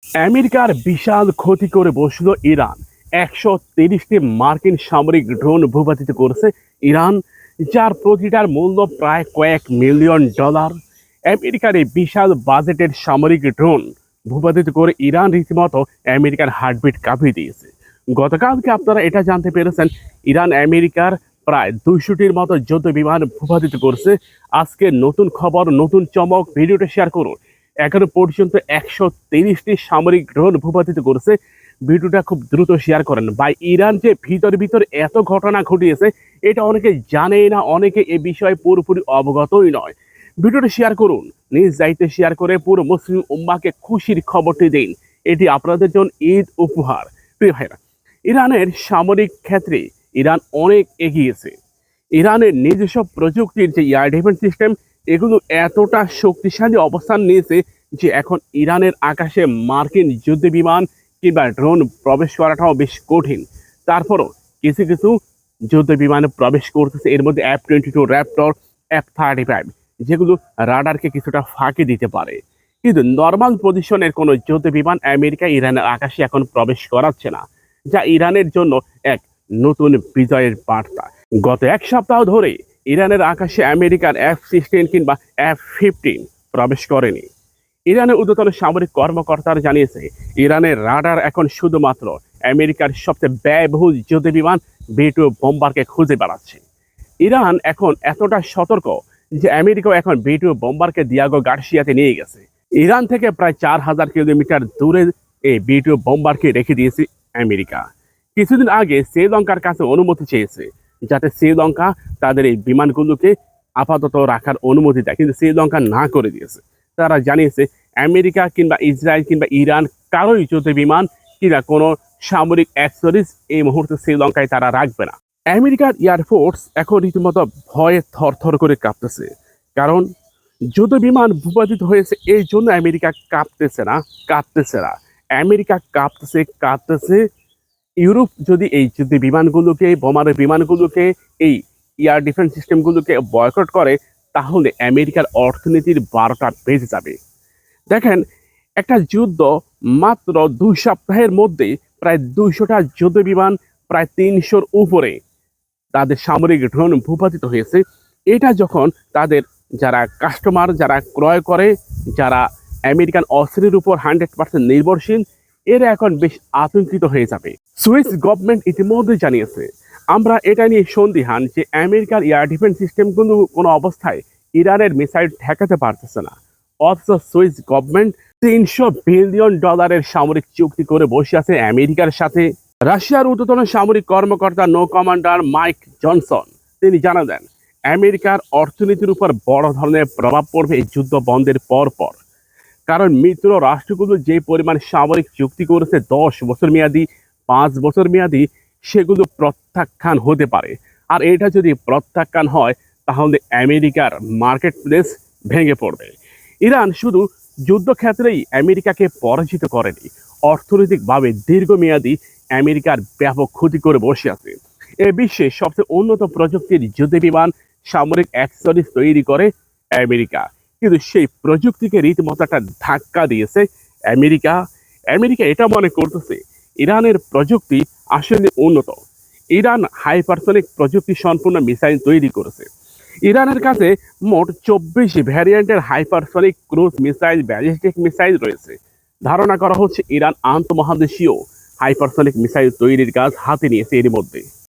আমেরিকার বিশাল ক্ষতি করে বসল ইরান। 130টি মার্কিন সামরিক ড্রোন ভূপাতিত করেছে ইরান, যার প্রতিটার মূল্য প্রায় কয়েক মিলিয়ন ডলার। আমেরিকার এই বিশাল বাজেটের সামরিক ড্রোন ভূপাতিত করে ইরান রীতিমতো আমেরিকার হার্টবিট কাঁপিয়ে দিয়েছে। গতকালকে আপনারা এটা জানতে পেরেছেন, ইরান আমেরিকার প্রায় 200টির মতো যুদ্ধ বিমান ভূপাতিত করছে। আজকে নতুন খবর, নতুন চমক, ভিডিওটা শেয়ার করুন। এখনো পর্যন্ত 130টি সামরিক ড্রোন ভূপাতিত করেছে। ভিডিওটা খুব দ্রুত শেয়ার করেন ভাই। ইরান যে ভিতর এত ঘটনা ঘটিয়েছে, এটা অনেকে জানেই না, অনেকে এ বিষয়ে পুরোপুরি অবগতই নয়। ভিডিওটা শেয়ার করুন, নিজ দায়িত্বে শেয়ার করে পুরো মুসলিম উম্মাহকে খুশির খবরটি দিন। এটি আপনাদের জন্য ঈদ উপহার। প্রিয় ভাইরা, ইরানের সামরিক ক্ষেত্রে ইরান অনেক এগিয়েছে। ইরানের নিজস্ব প্রযুক্তির যে এয়ার ডিফেন্স সিস্টেম, এগুলো এতটা শক্তিশালী অবস্থান নিয়েছে যে এখন ইরানের আকাশে মার্কিন যুদ্ধ বিমান কিংবা ড্রোন প্রবেশ করাটাও বেশ কঠিন। তারপরও কিছু কিছু যুদ্ধ বিমানে প্রবেশ করতেছে, এর মধ্যে F-22 র্যাপটর, F-35, যেগুলো রাডারকে কিছুটা ফাঁকি দিতে পারে। কিন্তু নর্মাল পজিশনের কোনো যুদ্ধ বিমান আমেরিকা ইরানের আকাশে এখন প্রবেশ করাচ্ছে না, যা ইরানের জন্য এক নতুন বিজয়ের বার্তা। গত এক সপ্তাহ ধরে ইরানের আকাশে আমেরিকার F-16 কিংবা F-15 প্রবেশ করেনি। ইরানের ঊর্ধ্বতন সামরিক কর্মকর্তারা জানিয়েছে, ইরানের রাডার এখন শুধুমাত্র আমেরিকার সবচেয়ে ব্যয়বহুল যুদ্ধ বিমান B-2 বোম্বারকে খুঁজে বেড়াচ্ছে। ইরান এখন এতটা সতর্ক যে আমেরিকাও এখন B-2 বোম্বারকে দিয়াগো গার্সিয়াতে নিয়ে গেছে। ইরান থেকে প্রায় 4000 কিলোমিটার দূরে এই B-2 বোম্বারকে রেখে দিয়েছে আমেরিকা। কিছুদিন আগে শ্রীলঙ্কার কাছে অনুমতি চেয়েছে, যাতে শ্রীলঙ্কা তাদের এই বিমানগুলোকে আপাতত রাখার অনুমতি দেয়, কিন্তু শ্রীলঙ্কা না করে দিয়েছে। তারা জানিয়েছে আমেরিকা কিংবা ইসরায়েল কিংবা ইরান কারোই যুদ্ধ বিমান কিংবা কোনো সামরিক অ্যাক্সেসরিজ এই মুহূর্তে শ্রীলঙ্কায় তারা রাখবে না। আমেরিকার এয়ারফোর্স এখন রীতিমতো ভয়ে থরথর করে কাঁপতেছে, কারণ যুদ্ধ বিমান ভূপাতিত হয়েছে। এই জন্য আমেরিকা কাঁপতেছে না। আমেরিকা কাঁপতেছে। ইউরোপ যদি এই যুদ্ধ বিমানগুলোকে, বোমার বিমানগুলোকে, এই এয়ার ডিফেন্স সিস্টেমগুলোকে বয়কট করে, তাহলে আমেরিকার অর্থনীতির 12টা বেজে যাবে। দেখেন, একটা যুদ্ধ মাত্র 2 সপ্তাহের মধ্যে প্রায় 200টা যুদ্ধ বিমান, প্রায় 300-র উপরে তাদের সামরিক ড্রোন ভূপাতিত হয়েছে। এটা যখন তাদের যারা কাস্টমার, যারা ক্রয় করে, যারা আমেরিকান অস্ত্রের উপর 100% নির্ভরশীল, এরা এখন বেশ আতঙ্কিত হয়ে যাবে। সুইস গভর্নমেন্ট ইতিমধ্যে জানিয়েছে, আমরা এটা নিয়ে সন্দিহান যে আমেরিকার এয়ার ডিফেন্স সিস্টেমগুলো কোনো অবস্থায় ইরানের মিসাইল ঠেকাতে পারতেছে না। অথচ সুইস গভর্নমেন্ট $300 বিলিয়ন সামরিক চুক্তি করে বসে আছে আমেরিকার সাথে। রাশিয়ার ঊর্ধ্বতন সামরিক কর্মকর্তা নৌ কমান্ডার মাইক জনসন তিনি জানালেন, আমেরিকার অর্থনীতির উপর বড় ধরনের প্রভাব পড়বে এই যুদ্ধ বন্ধের পর। কারণ মিত্র রাষ্ট্রগুলো যে পরিমাণ সামরিক চুক্তি করেছে 10 বছর মেয়াদি, 5 বছর মেয়াদি, সেগুলো প্রত্যাখ্যান হতে পারে। আর এটা যদি প্রত্যাখ্যান হয়, তাহলে আমেরিকার মার্কেট প্লেস ভেঙে পড়বে। ইরান শুধু যুদ্ধক্ষেত্রেই আমেরিকাকে পরাজিত করেনি, অর্থনৈতিকভাবে দীর্ঘমেয়াদী আমেরিকার ব্যাপক ক্ষতি করে বসে আছে। এ বিশ্বে সবচেয়ে উন্নত প্রযুক্তির যুদ্ধ বিমান, সামরিক অ্যাক্সেসরিজ তৈরি করে আমেরিকা, কিন্তু সেই প্রযুক্তিকে রীতিমতো একটা ধাক্কা দিয়েছে আমেরিকা। আমেরিকা এটা মনে করতেছে ইরানের প্রযুক্তি আসলে উন্নত। ইরান হাইপারসনিক প্রযুক্তি সম্পূর্ণ মিসাইল তৈরি করেছে। ইরানের কাছে মোট 24 ভ্যারিয়েন্টের hypersonic cruise missile, ballistic missile রয়েছে। ধারণা করা হচ্ছে ইরান আন্তঃমহাদেশীয় হাইপারসনিক মিসাইল তৈরির কাজ হাতে নিয়েছে এর মধ্যে।